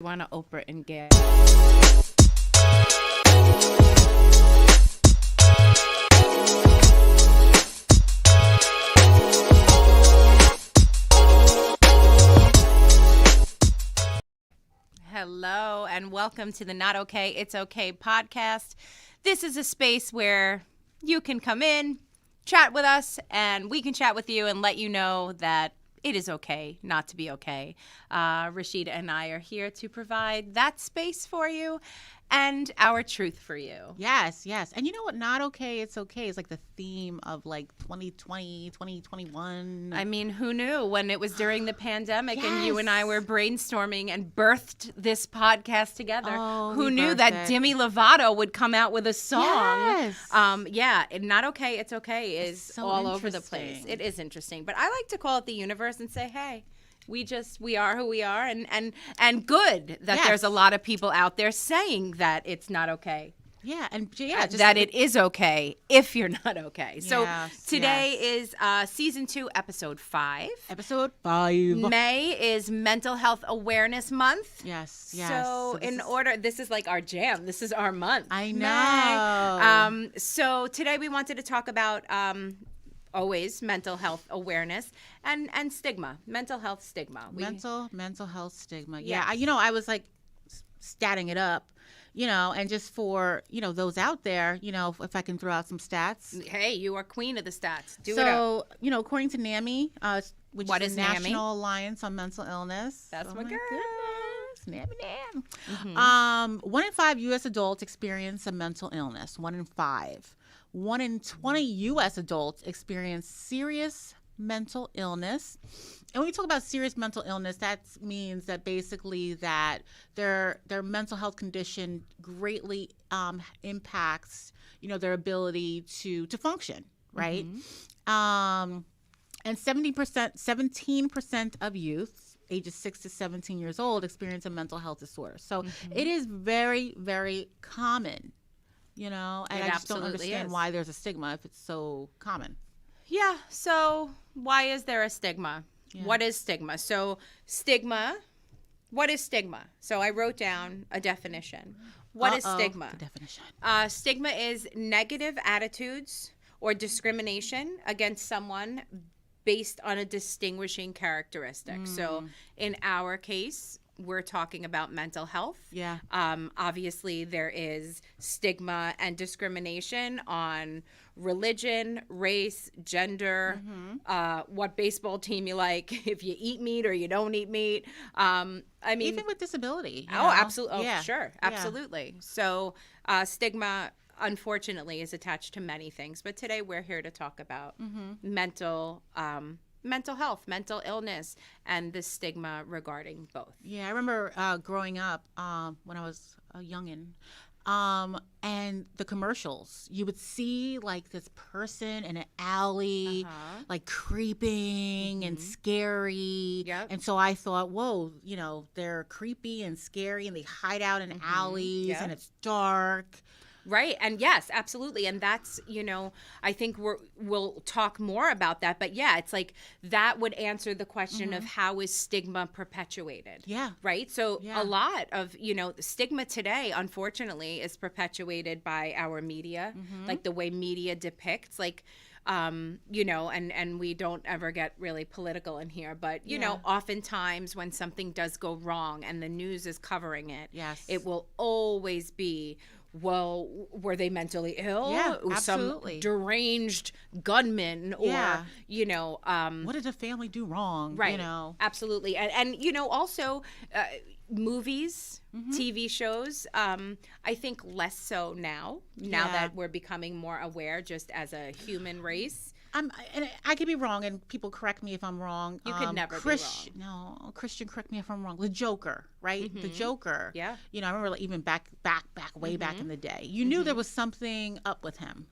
Want to Oprah and Gail. Hello and welcome to the Not Okay, It's Okay podcast. This is a space where you can come in, chat with us, and we can chat with you and let you know that it is okay not to be okay. Rashidah and I are here to provide that space for you and our truth for you. Yes. And you know what? Not okay, it's okay. It's like the theme of like 2020, 2021. I mean, who knew when it was during the pandemic and you Yes. and I were brainstorming and birthed this podcast together? Oh, Who we knew birthed that it. Demi Lovato would come out with a song? Yes. Not okay, it's okay is so all over the place. interesting. It is interesting. But I like to call it the universe and say, hey, we are who we are, and good that Yes. there's a lot of people out there saying that it's not okay. Just That it is okay if you're not okay. So Yes, today is season 2, episode 5. episode 5. May is Mental Health Awareness Month. Yes. So this is like our jam. This is our month. I May. know. So today we wanted to talk about always mental health awareness and stigma, mental health stigma. Mental health stigma. Yes. Yeah. I was like statting it up, and just for, those out there, if I can throw out some stats. Hey, you are queen of the stats. Do it up. So, according to NAMI, which What is is the NAMI? National Alliance on Mental Illness. That's oh my girl. Goodness. NAMI. Mm-hmm. 1 in 5 U.S. adults experience a mental illness. 1 in 5. 1 in 20 U.S. adults experience serious mental illness. And when we talk about serious mental illness, that means that basically that their mental health condition greatly impacts, their ability to function, right? Mm-hmm. And 17% of youth ages 6 to 17 years old experience a mental health disorder. So it is very, very common, and I just don't understand why there's a stigma if it's so common. Yeah. So why is there a stigma? Yeah. What is stigma? What is stigma? So I wrote down a definition. What is stigma? The definition. Stigma is negative attitudes or discrimination against someone based on a distinguishing characteristic. So in our case, we're talking about mental health. Yeah. Obviously, there is stigma and discrimination on religion, race, gender, what baseball team you like, if you eat meat or you don't eat meat. I mean, even with disability. absolutely. Oh, Yeah. sure. Absolutely. So stigma, unfortunately, is attached to many things. But today we're here to talk about mental health, mental illness, and the stigma regarding both. Yeah, I remember growing up when I was a youngin', and the commercials, you would see like this person in an alley, like creeping and scary. Yep. And so I thought, whoa, they're creepy and scary and they hide out in alleys and it's dark. Right. And yes, absolutely. And that's, I think we'll talk more about that. But yeah, it's like that would answer the question of how is stigma perpetuated? Yeah. Right. So a lot of, stigma today, unfortunately, is perpetuated by our media, like the way media depicts, like, and we don't ever get really political in here, but, oftentimes when something does go wrong and the news is covering it, it will always be, well, were they mentally ill? Yeah, Some absolutely. deranged gunman or, what did the family do wrong? Right. Absolutely. And also movies, TV shows, I think less so now that we're becoming more aware just as a human race. And I could be wrong, and people correct me if I'm wrong. You could never be wrong. No, Christian, correct me if I'm wrong. The Joker, right? The Joker. Yeah. I remember like, even way back in the day. You knew there was something up with him.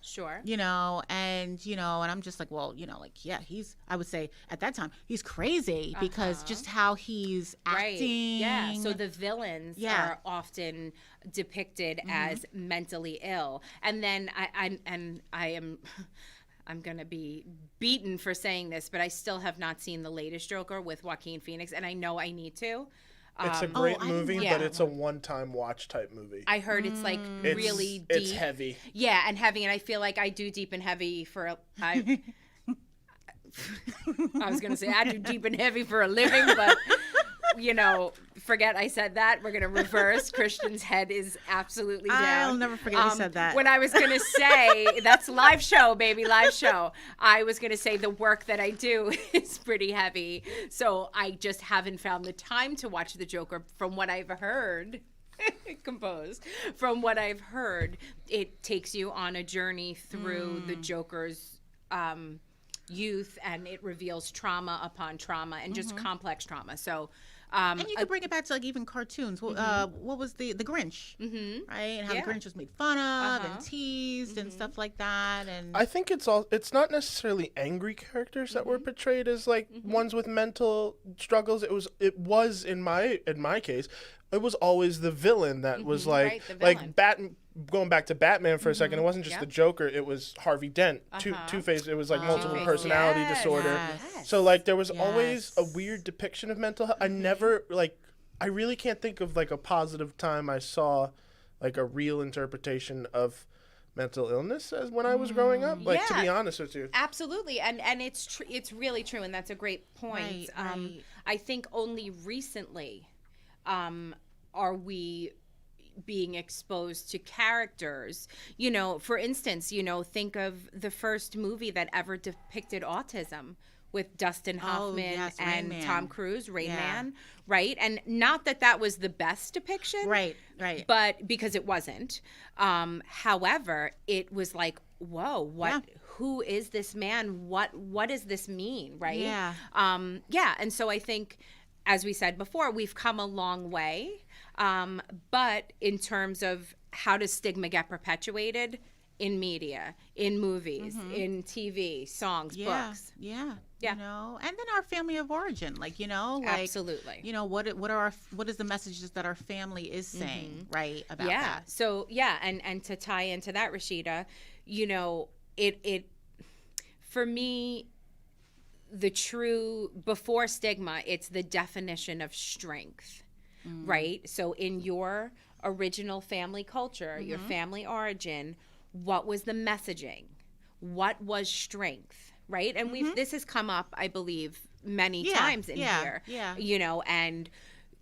Sure. And I'm just like, well, I would say at that time, he's crazy because just how he's acting. Right. Yeah. So the villains are often depicted as mentally ill. And then I'm going to be beaten for saying this, but I still have not seen the latest Joker with Joaquin Phoenix, and I know I need to. It's a great I didn't movie, watch but that it's a one-time watch type movie. I heard it's like really deep. It's heavy. Yeah, and heavy, and I feel like I do deep and heavy I was gonna say I do deep and heavy for a living, but forget I said that. We're gonna reverse. Christian's head is absolutely down. I'll never forget you said that. When I was gonna say that's live show, baby, live show. I was gonna say the work that I do is pretty heavy, so I just haven't found the time to watch The Joker. From what I've heard. Composed. From what I've heard, it takes you on a journey through the Joker's youth, and it reveals trauma upon trauma and just complex trauma. So and you can bring it back to like even cartoons. What was the Grinch, right? And how the Grinch was made fun of and teased and stuff like that. And I think it's not necessarily angry characters that were portrayed as like ones with mental struggles. It was in my case, it was always the villain that was like going back to Batman for a second. It wasn't just the Joker. It was Harvey Dent, Two-Face. It was like multiple personality disorder. Yes. So like there was always a weird depiction of mental health. I really can't think of like a positive time I saw like a real interpretation of mental illness as when I was growing up. Like to be honest with you. Absolutely. And it's really true, and that's a great point. Right. I think only recently are we being exposed to characters, for instance, think of the first movie that ever depicted autism with Dustin Hoffman and Tom Cruise, Rain Man, right? And not that was the best depiction, right, but because it wasn't. However, it was like, whoa, who is this man? What does this mean, right? Yeah. And so I think, as we said before, we've come a long way. But in terms of how does stigma get perpetuated in media, in movies, in TV, songs, books. Yeah. And then our family of origin, absolutely. What is the messages that our family is saying, right, about that? So and to tie into that, Rashidah, it for me, the true before stigma, it's the definition of strength. Right? So in your original family culture, your family origin, what was the messaging? What was strength? Right? And this has come up, I believe, many times in here. Yeah. And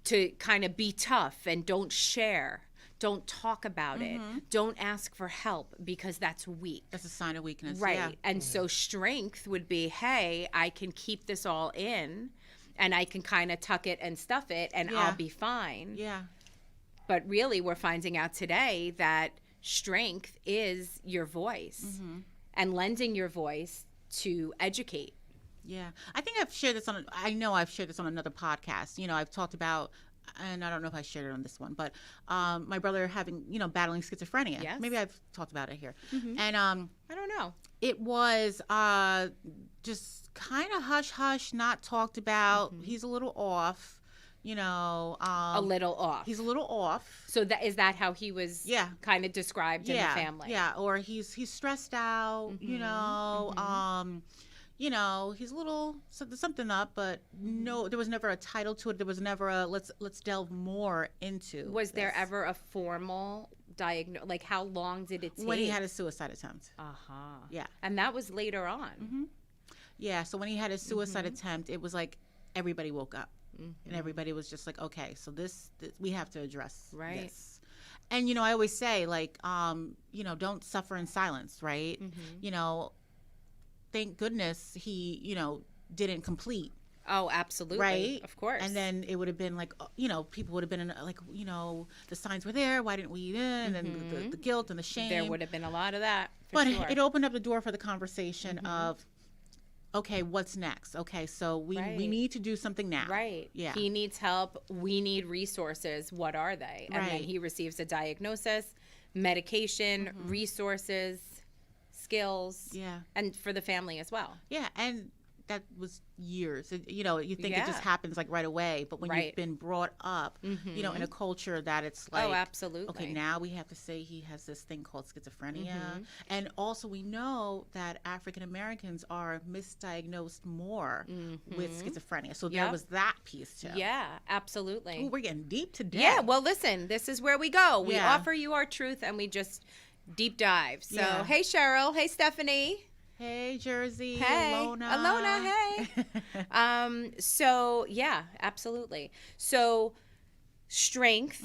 to kind of be tough and don't share. Don't talk about it. Don't ask for help because that's weak. That's a sign of weakness. Right. Yeah. And so strength would be, hey, I can keep this all in. And I can kind of tuck it and stuff it, and I'll be fine. Yeah. But really, we're finding out today that strength is your voice and lending your voice to educate. Yeah. I think I've shared this on another podcast. I've talked about, and I don't know if I shared it on this one, but my brother having, battling schizophrenia. Yes. Maybe I've talked about it here. And I don't know. It was just kind of hush-hush, not talked about. He's a little off, a little off. He's a little off. So is that how he was kind of described in the family? Yeah, or he's stressed out, he's a little something up, but no, there was never a title to it. There was never a let's delve more into. Was there ever a formal diagnosis? Like, how long did it take? When he had a suicide attempt. Yeah. And that was later on. Yeah, so when he had his suicide attempt, it was like everybody woke up. And everybody was just like, okay, so this we have to address this. And, I always say, like, don't suffer in silence, right? Thank goodness he, didn't complete. Oh, absolutely. Right? Of course. And then it would have been like, people would have been like, the signs were there. Why didn't we? And then the guilt and the shame. There would have been a lot of that. But it opened up the door for the conversation of, okay, what's next? Okay, so we need to do something now. Right. Yeah. He needs help. We need resources. What are they? And then he receives a diagnosis, medication, resources, skills. Yeah. And for the family as well. Yeah, and that was years. You think it just happens like right away, but when you've been brought up, in a culture that it's like, oh, absolutely. Okay, now we have to say he has this thing called schizophrenia, and also we know that African Americans are misdiagnosed more with schizophrenia. So there was that piece too. Yeah, absolutely. Ooh, we're getting deep today. Yeah. Well, listen, this is where we go. We offer you our truth, and we just deep dive. So, hey, Cheryl. Hey, Stephanie. Hey, Jersey. Hey, Alona. Hey. So yeah, absolutely. So strength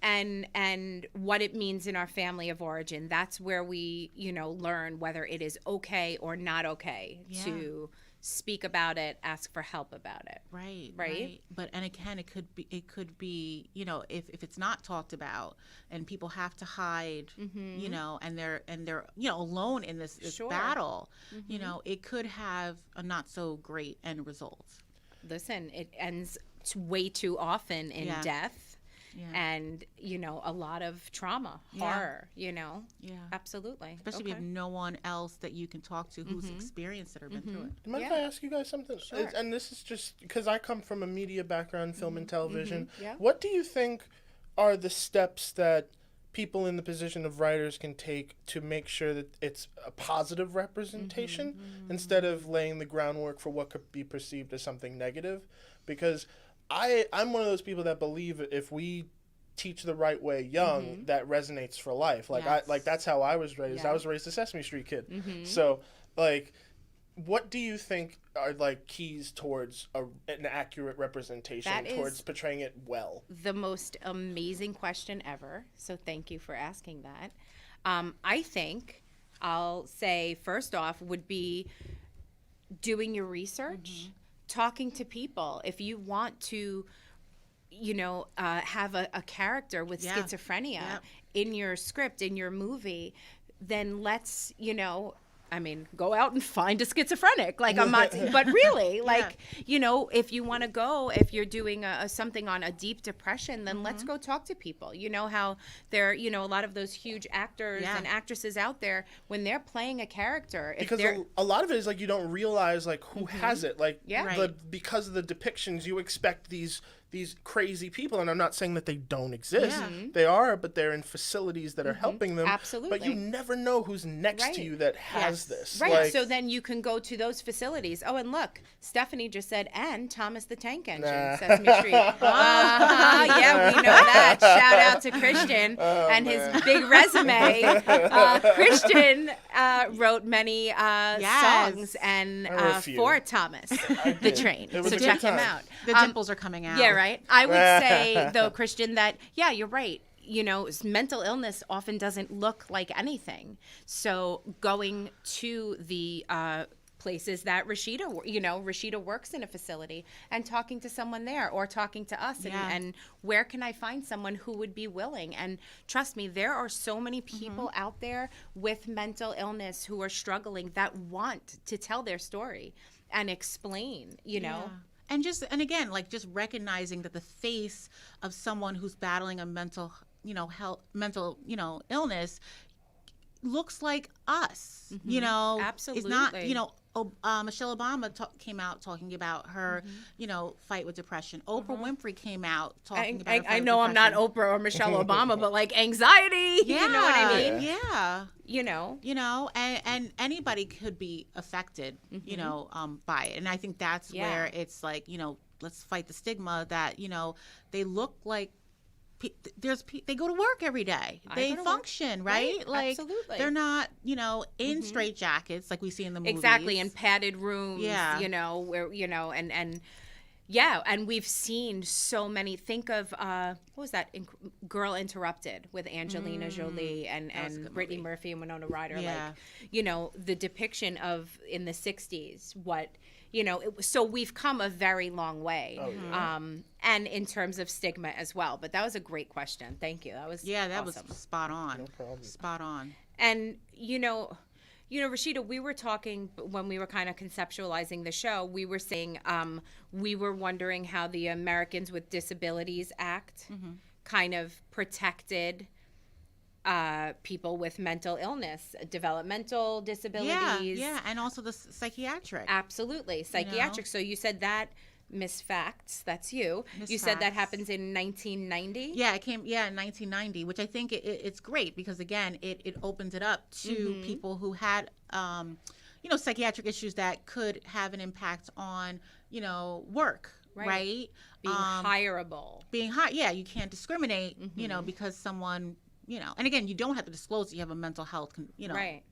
and what it means in our family of origin. That's where we, learn whether it is okay or not okay to speak about it, ask for help about it. Right. But and again, it could be, if it's not talked about and people have to hide, and they're alone in this battle, it could have a not so great end result. Listen, it ends way too often in death. Yeah. And, a lot of trauma, horror, Yeah. Absolutely. Especially if you have no one else that you can talk to who's experienced it or been through it. Mind if I ask you guys something? Sure. And this is just because I come from a media background, film and television. Yeah. What do you think are the steps that people in the position of writers can take to make sure that it's a positive representation instead of laying the groundwork for what could be perceived as something negative? Because I'm one of those people that believe if we teach the right way young, that resonates for life. Like that's how I was raised. I was raised a Sesame Street kid. So what do you think are like keys towards an accurate representation, towards portraying it well? The most amazing question ever. So thank you for asking that. I think I'll say first off would be doing your research. Talking to people. If you want to, have a character with schizophrenia in your script, in your movie, then let's, go out and find a schizophrenic. Like I'm not, but really, if you want to go, if you're doing something on a deep depression, then let's go talk to people. You know how there, a lot of those huge actors and actresses out there, when they're playing a character, because a lot of it is like you don't realize like who has it. Like because of the depictions, you expect these crazy people, and I'm not saying that they don't exist. They are, but they're in facilities that are helping them. Absolutely. But you never know who's next to you that has this. Right. So then you can go to those facilities. Oh, and look, Stephanie just said, and Thomas the Tank Engine, Sesame Street. Yeah, we know that. Shout out to Christian and his big resume. Christian wrote many songs and for Thomas the Train. So check him out. The dimples are coming out. Yeah, right. I would say, though, Christian, that, you're right. Mental illness often doesn't look like anything. So going to the places that Rashidah works in a facility and talking to someone there or talking to us and where can I find someone who would be willing? And trust me, there are so many people out there with mental illness who are struggling that want to tell their story and explain, And again, just recognizing that the face of someone who's battling a mental illness looks like us. Absolutely. It's not, Michelle Obama came out talking about her, fight with depression. Oprah Winfrey came out talking about her fight I know with I'm not Oprah or Michelle Obama, but like anxiety, you know what I mean? Yeah. And anybody could be affected, by it. And I think that's where it's like, let's fight the stigma that, they look like they go to work every day. They function, right? Like absolutely. They're not, in straitjackets like we see in the movies. Exactly, in padded rooms, where and we've seen so many. Think of what was that? Girl Interrupted with Angelina Jolie and Brittany Murphy and Winona Ryder. Yeah. Like, the depiction of in the 60s what. So we've come a very long way, and in terms of stigma as well. But that was a great question. Thank you. That was awesome. Was spot on. No problem. Spot on. And Rashidah, we were talking when we were kind of conceptualizing the show. We were saying we were wondering how the Americans with Disabilities Act kind of protected people with mental illness, developmental disabilities. Yeah, and also the psychiatric. Absolutely, psychiatric. So you said that, Miss Facts, that's you. You said that happens in 1990? Yeah, it came, in 1990, which I think it's great because, again, it opens it up to people who had, psychiatric issues that could have an impact on, work, right? Being hireable. Yeah, you can't discriminate, because someone, and again, you don't have to disclose that you have a mental health,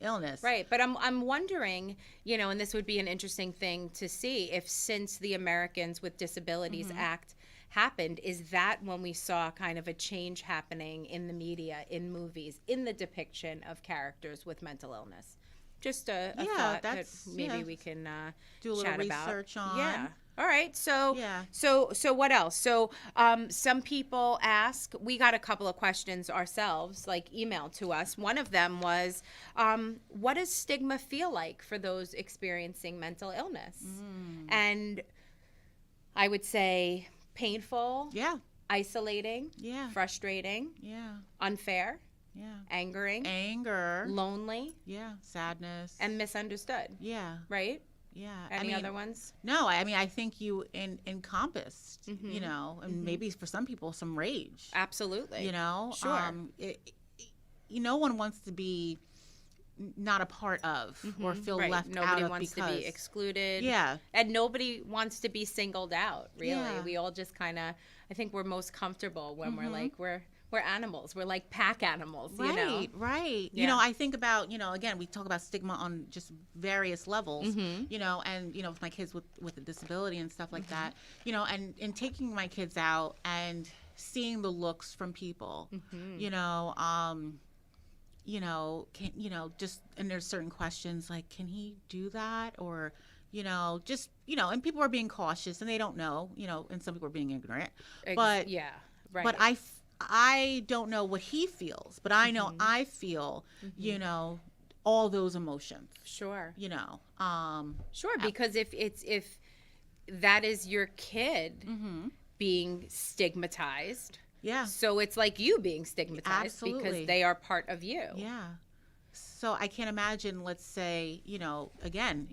illness. Right. But I'm wondering, and this would be an interesting thing to see if since the Americans with Disabilities Act happened, is that when we saw kind of a change happening in the media, in movies, in the depiction of characters with mental illness? Just a thought that maybe we can do a little research on. Yeah. All right. So what else? So some people ask, we got a couple of questions ourselves, like emailed to us. One of them was, what does stigma feel like for those experiencing mental illness? And I would say painful. Yeah. Isolating. Yeah. Frustrating. Yeah. Unfair. Yeah. Anger. Lonely. Yeah. Sadness. And misunderstood. Yeah. Right? Yeah. Any other ones? No, I think you encompassed, and maybe for some people some rage. Absolutely. Sure. No one wants to be not a part of or feel left out of. Nobody wants to be excluded. Yeah. And nobody wants to be singled out, really. Yeah. We all just kind of, I think we're most comfortable when we're like, we're animals. We're like pack animals, Right. Yeah. I think about, again, we talk about stigma on just various levels, and, with my kids with a disability and stuff like that, and taking my kids out and seeing the looks from people, just, and there's certain questions like, can he do that? Or, just, and people are being cautious and they don't know, and some people are being ignorant, but yeah, right. But I don't know what he feels, but I know I feel, all those emotions. Sure. Sure, because if that is your kid being stigmatized, so it's like you being stigmatized because they are part of you. Yeah. So I can't imagine, let's say, again,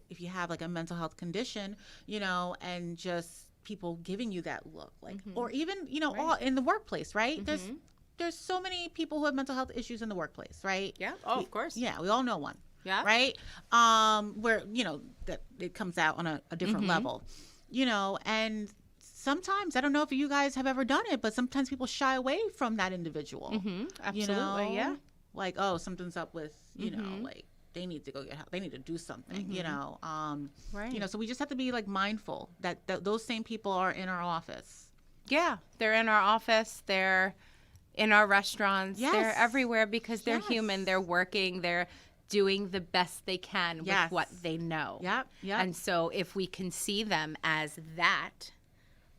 if you have like a mental health condition, and just people giving you that look, like, or even, all in the workplace, right? There's so many people who have mental health issues in the workplace, right? Yeah. Oh, of course. Yeah. We all know one. Yeah. Right. Where, that it comes out on a different level, and sometimes, I don't know if you guys have ever done it, but sometimes people shy away from that individual. Absolutely. Yeah. Like, oh, something's up with, like, they need to go get help. They need to do something, Right. So we just have to be like mindful that those same people are in our office. Yeah. They're in our office. They're in our restaurants. Yes. They're everywhere because they're human. They're working. They're doing the best they can with what they know. Yep. And so if we can see them as that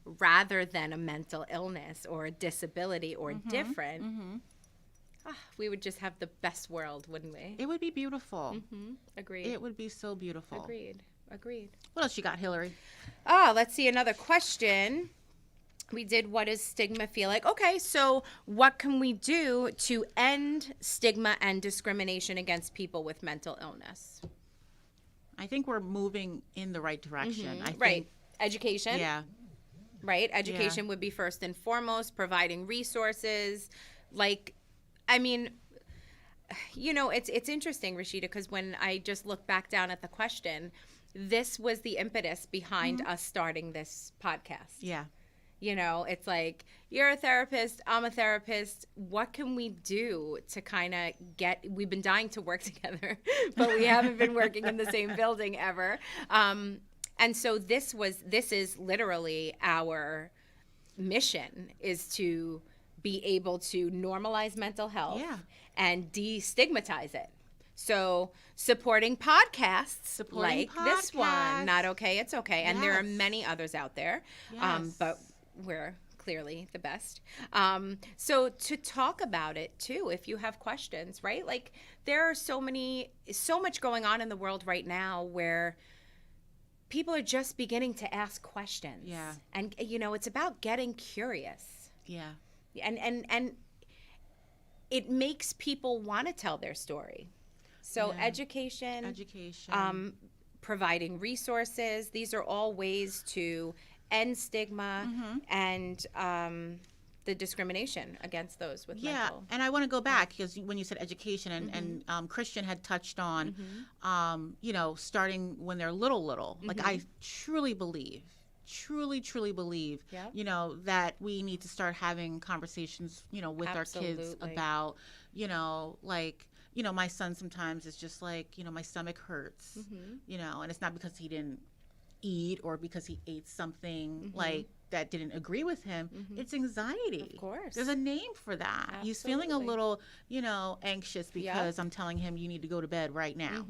rather than a mental illness or a disability or different, we would just have the best world, wouldn't we? It would be beautiful. Agreed. It would be so beautiful. Agreed. What else you got, Hilary? Let's see, another question. We did, what does stigma feel like? Okay, so what can we do to end stigma and discrimination against people with mental illness? I think we're moving in the right direction. I think, right. Education. Yeah. Right? Education would be first and foremost, providing resources. Like, I mean, it's interesting, Rashidah, because when I just look back down at the question, this was the impetus behind us starting this podcast. Yeah. It's like, you're a therapist, I'm a therapist. What can we do to kind of we've been dying to work together, but we haven't been working in the same building ever. And so this is literally our mission, is to be able to normalize mental health and destigmatize it. So supporting podcasts like this one, Not Okay, It's Okay. And there are many others out there, but we're clearly the best. So to talk about it too, if you have questions, right? Like, there are so much going on in the world right now where people are just beginning to ask questions. Yeah. And, it's about getting curious. Yeah. And it makes people want to tell their story. So education, providing resources, these are all ways to end stigma and the discrimination against those with mental. And I want to go back because when you said education and Christian had touched on, you know, starting when they're little, like I truly believe, you know, that we need to start having conversations, you know, with our kids about, you know, like, you know, my son sometimes is just like, you know, my stomach hurts, you know, and it's not because he didn't eat or because he ate something like that didn't agree with him. It's anxiety. Of course. There's a name for that. Absolutely. He's feeling a little, you know, anxious because I'm telling him you need to go to bed right now.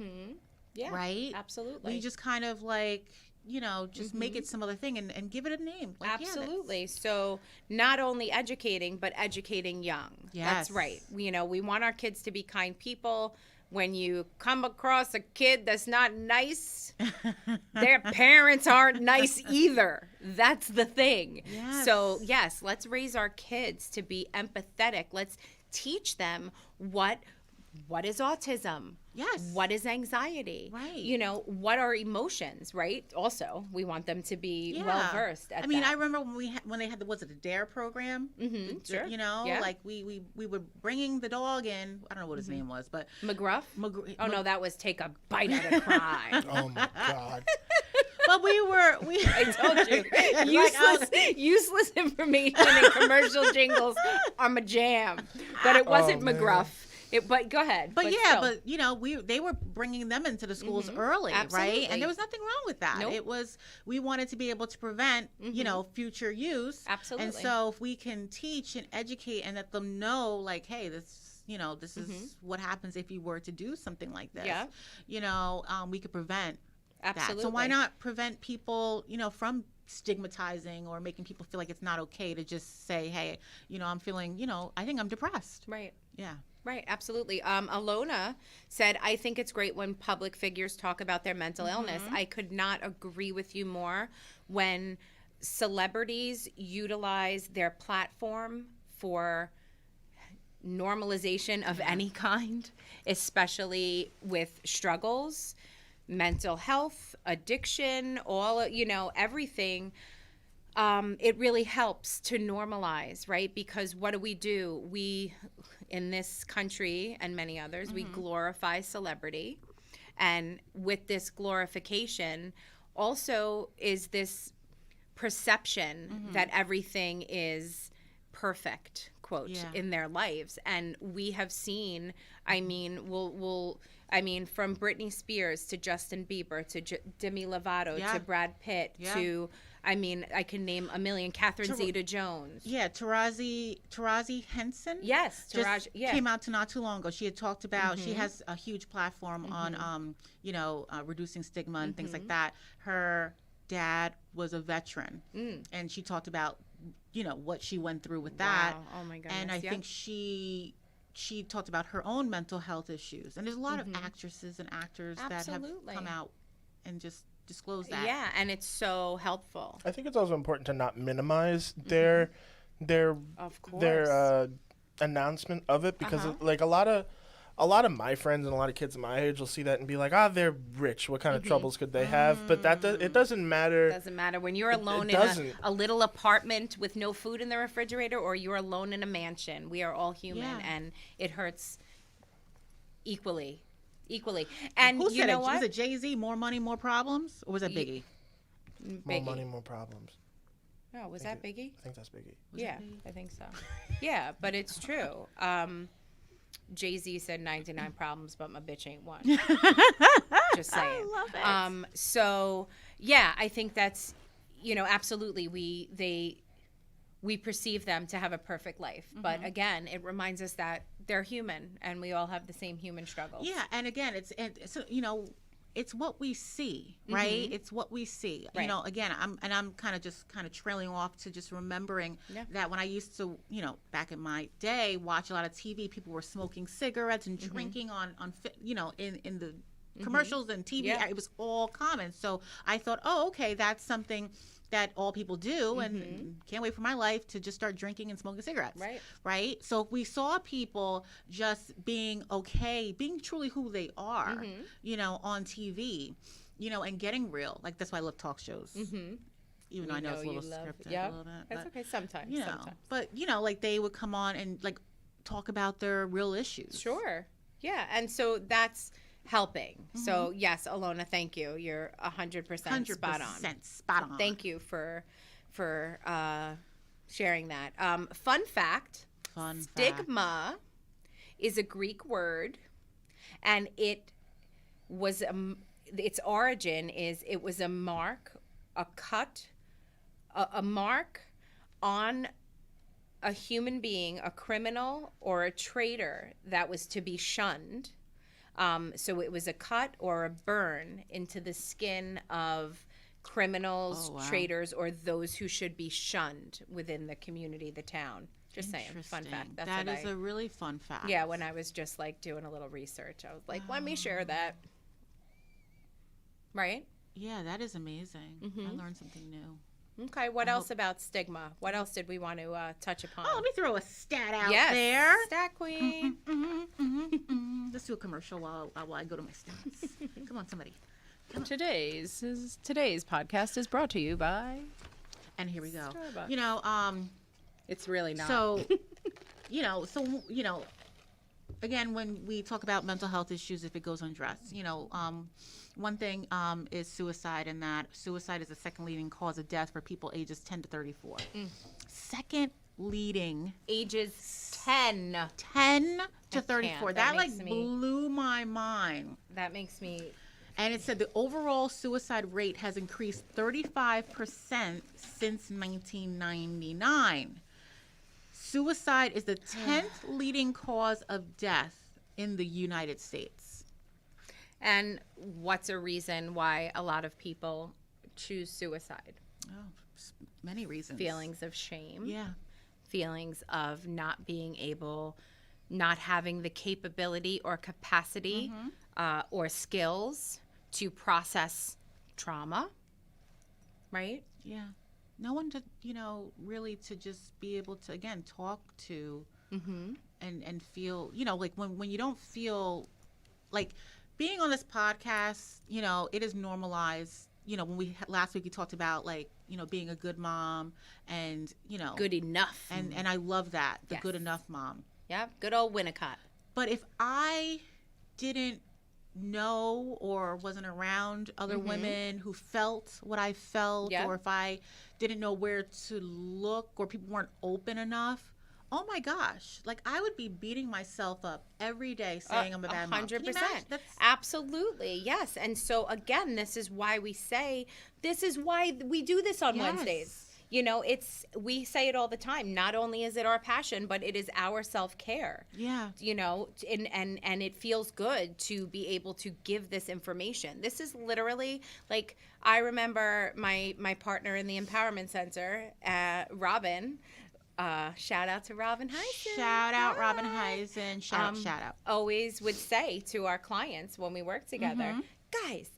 Yeah. Right? Absolutely. We just kind of like, you know, just make it some other thing and give it a name. Like, absolutely. So not only educating, but educating young. Yes. That's right. You know, we want our kids to be kind people. When you come across a kid that's not nice, their parents aren't nice either. That's the thing. Yes. So, yes, let's raise our kids to be empathetic. Let's teach them what is autism? Yes. What is anxiety? Right. You know, what are emotions, right? Also, we want them to be well-versed at I remember when they had was it the DARE program? Sure. You know, like we were bringing the dog in. I don't know what his name was, but McGruff? No, that was Take a Bite at a Crime. Oh, my God. But I told you, useless information and commercial jingles are my jam. But it wasn't McGruff. But go ahead. But you know, they were bringing them into the schools early, Absolutely. right? And there was nothing wrong with that. Nope. It was, we wanted to be able to prevent, you know, future use. Absolutely. And so if we can teach and educate and let them know, like, hey, this, you know, this is what happens if you were to do something like this. Yeah. You know, we could prevent Absolutely. that. So why not prevent people, you know, from stigmatizing or making people feel like it's not okay to just say, hey, you know, I'm feeling, you know, I think I'm depressed. Right. Yeah. Right, absolutely. Alona said, I think it's great when public figures talk about their mental illness. I could not agree with you more. When celebrities utilize their platform for normalization of any kind, especially with struggles, mental health, addiction, all, you know, everything, it really helps to normalize, right? Because what do? We, in this country and many others, we glorify celebrity. And with this glorification also is this perception that everything is perfect, quote, in their lives. And we have seen, I mean, from Britney Spears to Justin Bieber to Demi Lovato to Brad Pitt to, I mean, I can name a million. Catherine Zeta-Jones. Yeah, Taraji Henson. Yes, Taraji came out not too long ago. She had talked about, she has a huge platform on, you know, reducing stigma and things like that. Her dad was a veteran, and she talked about, you know, what she went through with that. Oh my goodness. And I think she talked about her own mental health issues. And there's a lot of actresses and actors that have come out and just disclose that. Yeah, and it's so helpful. I think it's also important to not minimize their announcement of it, because like a lot of my friends and a lot of kids my age will see that and be like, they're rich. What kind of troubles could they have? But it doesn't matter. It doesn't matter when you're alone in a little apartment with no food in the refrigerator, or you're alone in a mansion. We are all human, and it hurts equally. And who you said know it? what? Was it Jay-Z, more money, more problems? Or was that Biggie? More money, more problems. No, was that Biggie? I think that's Biggie. I think so. Yeah, but it's true. Jay-Z said 99 problems, but my bitch ain't one. Just saying. I love it. So, yeah, I think that's, you know, absolutely. We perceive them to have a perfect life. But again, it reminds us that they're human and we all have the same human struggles. Yeah, and again, it's you know, it's what we see, right? It's what we see. Right. You know, again, I'm kind of trailing off to just remembering that when I used to, you know, back in my day, watch a lot of TV, people were smoking cigarettes and drinking on you know, in the commercials and TV. It was all common. So I thought, oh, okay, that's something, that all people do, and can't wait for my life to just start drinking and smoking cigarettes. Right. So if we saw people just being okay, being truly who they are, on TV, and getting real, like that's why I love talk shows. Even though I know it's a little scripted a little bit. That's okay sometimes. But like they would come on and like talk about their real issues. Sure. Yeah. And so that's helping. So yes, Alona, thank you. You're 100% spot on. Thank you for sharing that. Fun fact. Stigma is a Greek word, and its origin is it was a mark, a cut, a mark on a human being, a criminal or a traitor that was to be shunned. So it was a cut or a burn into the skin of criminals, traitors, or those who should be shunned within the community, the town. Just saying, fun fact. That is a really fun fact. Yeah, when I was just like doing a little research, I was like, let me share that. Right? Yeah, that is amazing. I learned something new. Okay, what else about stigma? What else did we want to touch upon? Oh, let me throw a stat out there. Stat queen. Let's do a commercial while I go to my stats. Come on, somebody. Today's podcast is brought to you by. And here we go. Starbucks. It's really not. So, again, when we talk about mental health issues, if it goes undressed, one thing is suicide, and that suicide is the second leading cause of death for people ages 10 to 34. Second leading. Ages 10 to 34. That blew my mind. That makes me. And it said the overall suicide rate has increased 35% since 1999. Suicide is the 10th leading cause of death in the United States. And what's a reason why a lot of people choose suicide? Oh, many reasons. Feelings of shame. Yeah. Feelings of not being able, not having the capability or capacity or skills to process trauma. Right? Yeah. No one to, really to just be able to, again, talk to and feel, like when you don't feel like being on this podcast, it is normalized. When last week we talked about like, being a good mom and, good enough. And I love that, the good enough mom. Yeah, good old Winnicott. But if I didn't know or wasn't around other women who felt what I felt, or if I didn't know where to look or people weren't open enough, oh my gosh, like I would be beating myself up every day saying I'm a bad mom. 100%. Absolutely. Yes. And so again, this is why we do this on Wednesdays. We say it all the time. Not only is it our passion, but it is our self-care. Yeah. And it feels good to be able to give this information. This is literally like, I remember my partner in the Empowerment Center, Robin. Shout out to Robin Heisen. Shout out Robin Heisen. Shout out. Always would say to our clients when we work together, guys,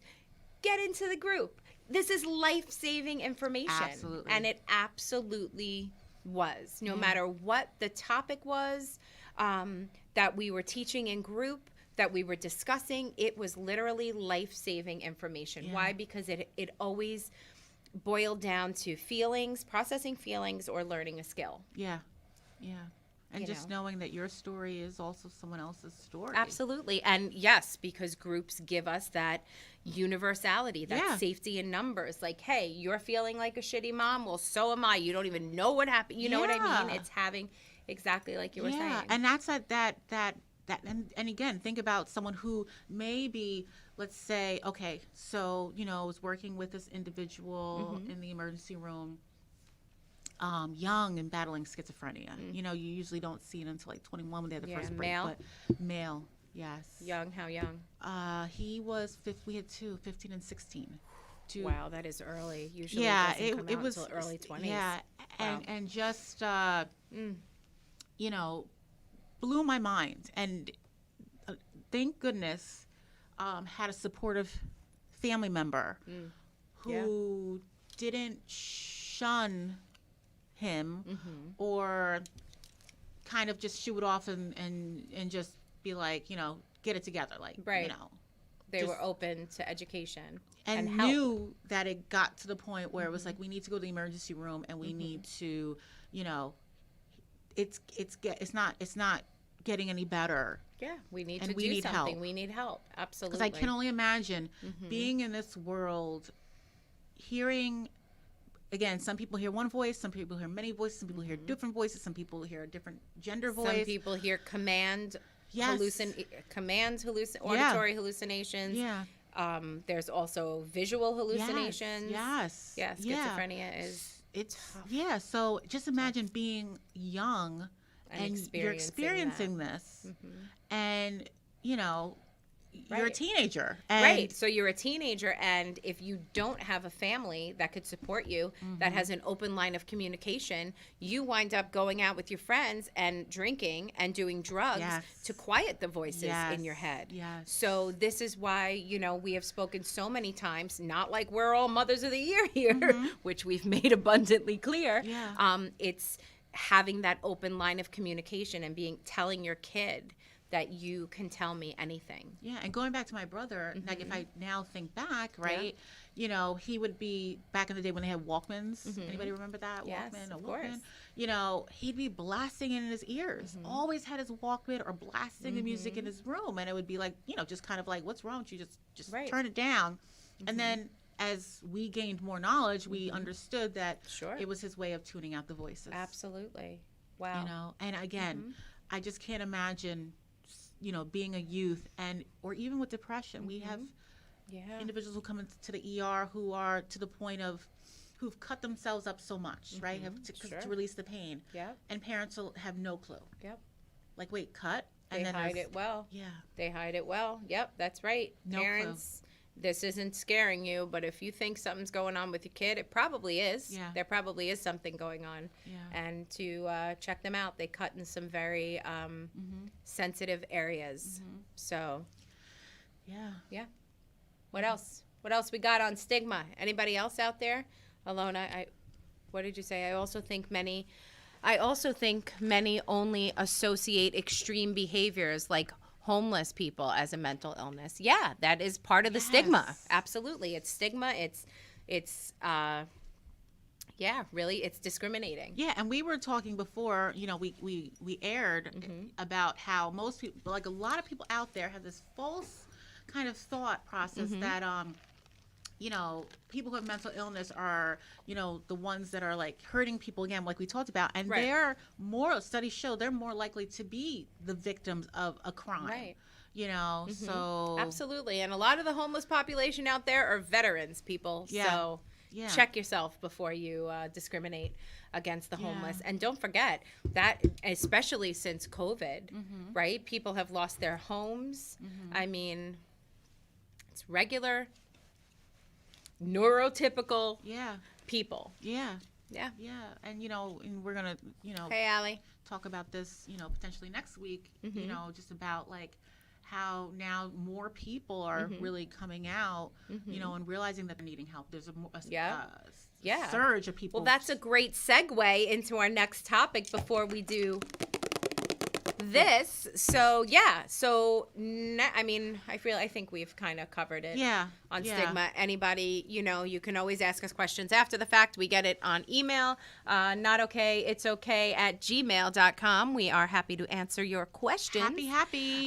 get into the group. This is life-saving information. Absolutely. And it absolutely was. No matter what the topic was that we were teaching in group, that we were discussing, it was literally life-saving information. Yeah. Why? Because it always boiled down to feelings, processing feelings, or learning a skill. Yeah. Yeah. And just knowing that your story is also someone else's story. Absolutely. And yes, because groups give us that universality, that safety in numbers. Like, hey, you're feeling like a shitty mom. Well, so am I. You don't even know what happened. You know what I mean? It's having exactly like you were saying. And that's that and again, think about someone who maybe, let's say, okay, so, was working with this individual in the emergency room, young and battling schizophrenia. You usually don't see it until like 21 when they have the first break. Male? But male, yes. Young, how young? He was, we had two, 15 and 16. Wow, that is early. Usually it was until early 20s. Yeah, wow. and just, blew my mind. And thank goodness had a supportive family member who didn't shun him or kind of just shoot off and just be like, get it together. Like, they were open to education and help. Knew that it got to the point where it was like, we need to go to the emergency room and we need to, it's not getting any better. Yeah, we need to do something. Help. We need help. Absolutely. Because I can only imagine being in this world, hearing, again, some people hear one voice, some people hear many voices, some people hear different voices, some people hear a different gender voice. Some people hear auditory hallucinations. Yeah. There's also visual hallucinations. Yes. Schizophrenia is tough. Yeah. So just imagine being young and you're experiencing this, and you're a teenager. And so you're a teenager, and if you don't have a family that could support you, that has an open line of communication, you wind up going out with your friends and drinking and doing drugs to quiet the voices in your head. So this is why, we have spoken so many times, not like we're all Mothers of the Year here, which we've made abundantly clear. It's having that open line of communication and telling your kid that you can tell me anything. Yeah, and going back to my brother, like if I now think back, right, he would be, back in the day when they had Walkmans. Anybody remember that? Yes, Walkman, of course. He'd be blasting it in his ears. Always had his Walkman or blasting the music in his room. And it would be like, just kind of like, what's wrong with you? Just turn it down. And then as we gained more knowledge, we understood that it was his way of tuning out the voices. Absolutely. Wow. And again, I just can't imagine, being a youth or even with depression. We have individuals who come into the ER who are to the point of who've cut themselves up so much, right? To release the pain. And parents will have no clue. Like, wait, cut? And they hide it well. They hide it well. Yep, that's right. No Parents, clue. This isn't scaring you, but if you think something's going on with your kid, it probably is. There probably is something going on. And to check them out, they cut in some very sensitive areas. So, yeah. What else? What else we got on stigma? Anybody else out there? Alona, what did you say? I also think many only associate extreme behaviors like homeless people as a mental illness. Yeah, that is part of the stigma. Absolutely. It's stigma. It's really, it's discriminating. Yeah, and we were talking before, we aired about how most people, like a lot of people out there have this false kind of thought process that, people who have mental illness are, the ones that are like hurting people again, like we talked about. And studies show they're more likely to be the victims of a crime. Right. So. Absolutely. And a lot of the homeless population out there are veterans, people. So check yourself before you discriminate against the homeless. And don't forget that, especially since COVID, right? People have lost their homes. I mean, it's regular neurotypical people. And and we're gonna hey Allie, talk about this potentially next week, just about like how now more people are really coming out, and realizing that they're needing help. There's a surge of people. Well, that's a great segue into our next topic before we do this. So I think we've kind of covered it on stigma. Anybody, you can always ask us questions after the fact. We get it on email, notokayitsokay@gmail.com. We are happy to answer your questions. Happy.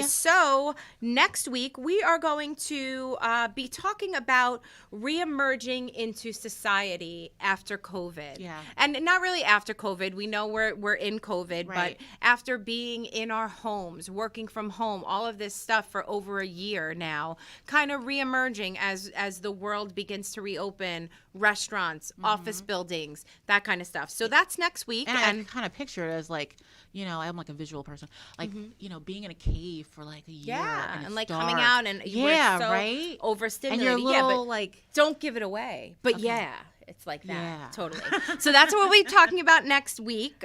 So next week we are going to be talking about reemerging into society after COVID. And not really after COVID. We know we're in COVID, but after being in our homes, working from home, all of this stuff for over a year now, kind of reemerging as the world begins to reopen, restaurants, office buildings, that kind of stuff. So that's next week. And I kind of picture it as like, I'm like a visual person, like, being in a cave for like a year. And like dark. Coming out and we're so overstimulated. And you're a little but don't give it away. But It's like that. Yeah. Totally. So that's what we'll be talking about next week.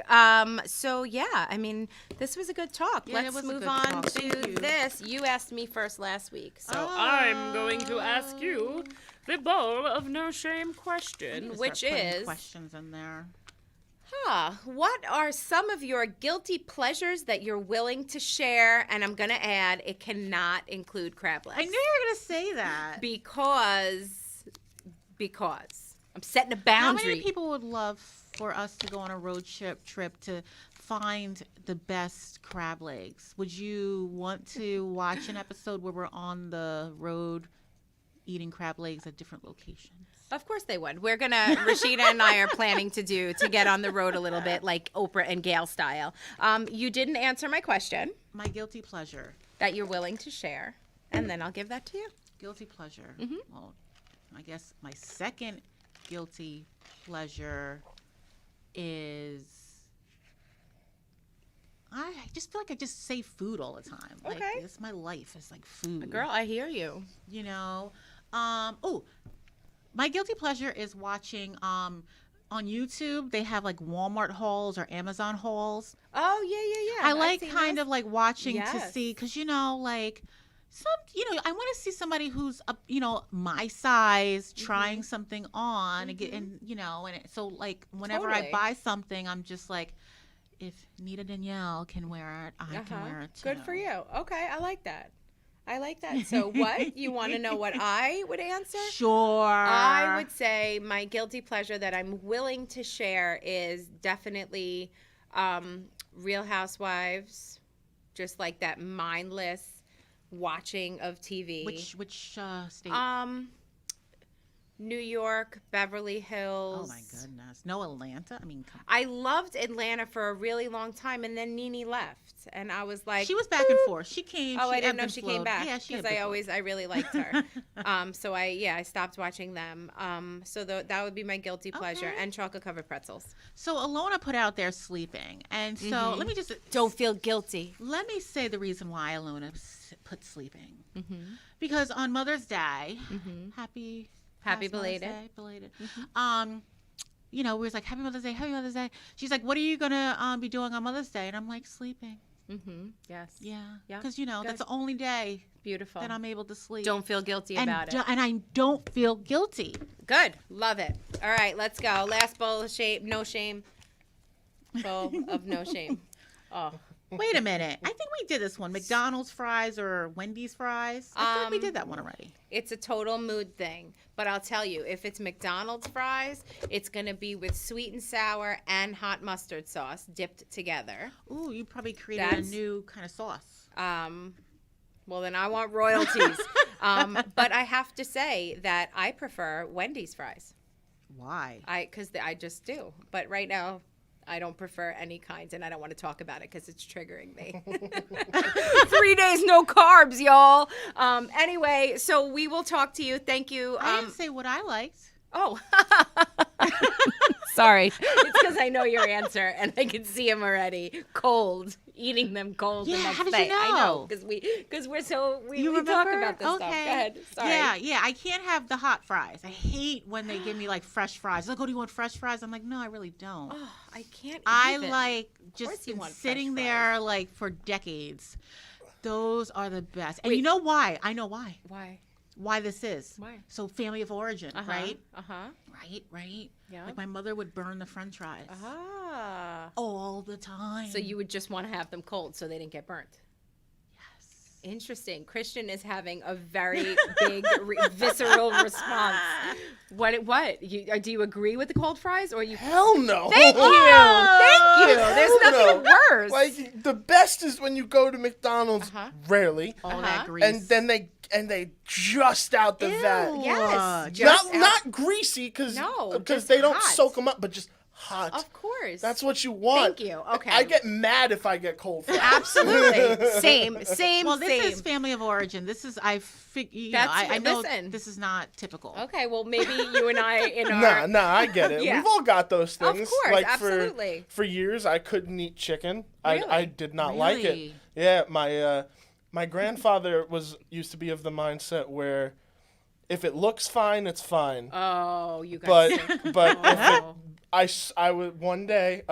So yeah, I mean, this was a good talk. Yeah, it Let's was a move good on talk. to Thank you. this. You asked me first last week. So I'm going to ask you the bowl of no shame question, which is questions in there. What are some of your guilty pleasures that you're willing to share? And I'm going to add, it cannot include crab legs. I knew you were going to say that. Because I'm setting a boundary. How many people would love for us to go on a road trip to find the best crab legs? Would you want to watch an episode where we're on the road eating crab legs at different locations? Of course they would. We're Rashidah and I are planning to get on the road a little bit, like Oprah and Gail style. You didn't answer my question. My guilty pleasure. That you're willing to share. And then I'll give that to you. Guilty pleasure. Mm-hmm. Well, I guess my second guilty pleasure is I just feel like I just say food all the time. Okay. Like, it's my life. It's like food. Girl, I hear you. You know. My guilty pleasure is watching on YouTube. They have like Walmart hauls or Amazon hauls. Oh yeah. I like kind of like watching to Yes. see, because like I want to see somebody who's my size trying something on and so like whenever I Totally. buy something, I'm just like, if Nita Danielle can wear it, I can wear it too. Good for you. Okay, I like that. So what? You want to know what I would answer? Sure. I would say my guilty pleasure that I'm willing to share is definitely Real Housewives, just like that mindless watching of TV. Which state? New York, Beverly Hills. Oh my goodness. No Atlanta? I mean, come on. I loved Atlanta for a really long time, and then Nene left, and I was like, She was back and forth. She came. Oh, she I didn't ebbed know and she flowed. came back. Yeah, she because ebbed and flowed. I really liked her. So I stopped watching them. So that would be my guilty pleasure, Okay. and chocolate covered pretzels. So Alona put out there sleeping, and so let me just Don't feel guilty. let me say the reason why Alona put sleeping, because on Mother's Day, happy belated. Mother's Day, belated. We was like, Happy Mother's Day, Happy Mother's Day. She's like, what are you gonna be doing on Mother's Day? And I'm like, sleeping. Yes. Yeah. Yeah. Because that's the only day Beautiful. that I'm able to sleep. Don't feel guilty about it. And I don't feel guilty. Good. Love it. All right, let's go. Last bowl of shame. No shame. Bowl of no shame. Oh. Wait a minute. I think we did this one. McDonald's fries or Wendy's fries. I think we did that one already. It's a total mood thing. But I'll tell you, if it's McDonald's fries, it's going to be with sweet and sour and hot mustard sauce dipped together. Ooh, you probably created a new kind of sauce. Well, then I want royalties. But I have to say that I prefer Wendy's fries. Why? Because I just do. But right now, I don't prefer any kinds, and I don't want to talk about it because it's triggering me. 3 days, no carbs, y'all. Anyway, so we will talk to you. Thank you. I didn't say what I liked. Oh. Sorry. It's because I know your answer, and I can see him already. Cold. Eating them cold the next how did day. you know? I know, because we talk about this stuff. Go ahead. Sorry. Yeah, I can't have the hot fries. I hate when they give me like fresh fries. Like, oh, do you want fresh fries? I'm like, no, I really don't. Oh, I can't I even. like course just you been want sitting fresh there like for decades. Those are the best. And Wait. you know why? I know why. Why This is. Why? So family of origin, right? Uh-huh. Right. Yeah. Like my mother would burn the french fries all the time. So you would just want to have them cold so they didn't get burnt. Yes. Interesting. Christian is having a very big visceral response. What? Do you agree with the cold fries, or you? Hell no. Thank you. There's nothing worse. Like, the best is when you go to McDonald's, rarely, All that grease. and then they just out the vat. Yes. Not greasy, because just they don't hot. soak them up, but just hot. Of course. That's what you want. Thank you. Okay. I get mad if I get cold fries. Absolutely. Same. Well, this is family of origin. This is I know listen. this is not typical. Okay. Well, maybe you and I in our. Nah, I get it. Yeah. We've all got those things. Of course, like absolutely. For years, I couldn't eat chicken. Really? I did not like it. Really? Yeah, my grandfather used to be of the mindset where if it looks fine, it's fine. Oh, you got sick. But I would one day.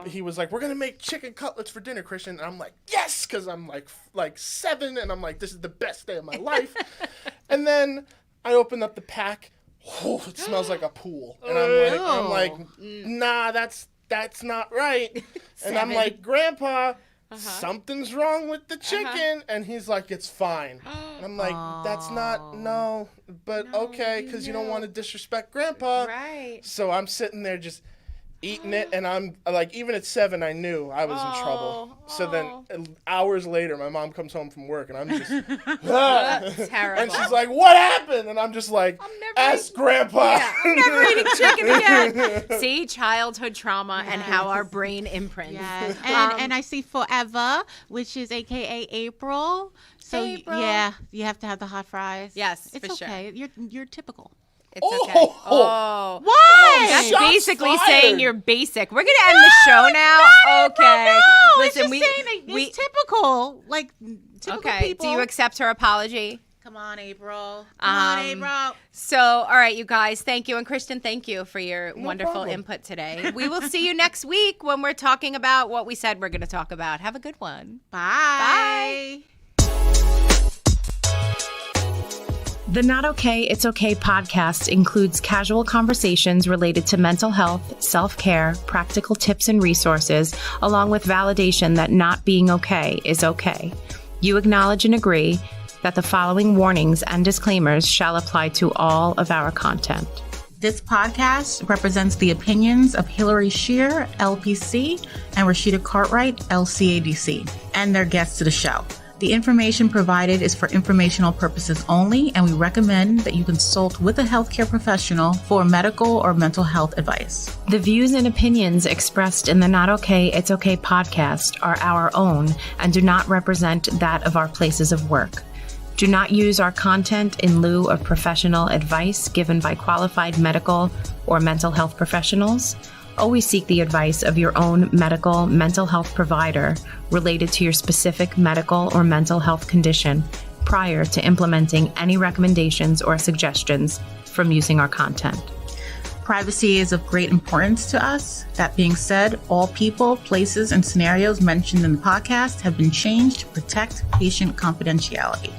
He was like, we're gonna make chicken cutlets for dinner, Christian, and I'm like, yes, because I'm like 7, and I'm like, this is the best day of my life. And then I opened up the pack. Oh, it smells like a pool, and I'm like, nah, that's not right. And I'm like, Grandpa, something's wrong with the chicken, and he's like, it's fine. And I'm like, that's not but okay, because you don't want to disrespect Grandpa, right? So I'm sitting there just eating it, and I'm like, even at 7, I knew I was in trouble. So then hours later, my mom comes home from work, and I'm just terrible. And she's like, what happened? And I'm just like, ask Grandpa. Yeah, I'm never eating chicken again. See, childhood trauma and how our brain imprints. Yes. And I see Forever, which is AKA April. So April. Yeah, you have to have the hot fries. Yes, it's for okay. You're typical. It's okay. Oh. Why? That's Shots basically fired. saying you're basic. We're going to end the show now. Okay. No, Listen, it's just saying it's typical. Like, typical people. Do you accept her apology? Come on, April. Come on, April. So, all right, you guys, thank you. And Christian, thank you for your wonderful problem. input today. We will see you next week when we're talking about what we said we're going to talk about. Have a good one. Bye. Bye. The Not Okay, It's Okay podcast includes casual conversations related to mental health, self-care, practical tips and resources, along with validation that not being okay is okay. You acknowledge and agree that the following warnings and disclaimers shall apply to all of our content. This podcast represents the opinions of Hilary Scheer, LPC, and Rashidah Cartwright, LCADC, and their guests to the show. The information provided is for informational purposes only, and we recommend that you consult with a healthcare professional for medical or mental health advice. The views and opinions expressed in the Not Okay, It's Okay podcast are our own and do not represent that of our places of work. Do not use our content in lieu of professional advice given by qualified medical or mental health professionals. Always seek the advice of your own medical mental health provider related to your specific medical or mental health condition prior to implementing any recommendations or suggestions from using our content. Privacy is of great importance to us. That being said, all people, places, and scenarios mentioned in the podcast have been changed to protect patient confidentiality.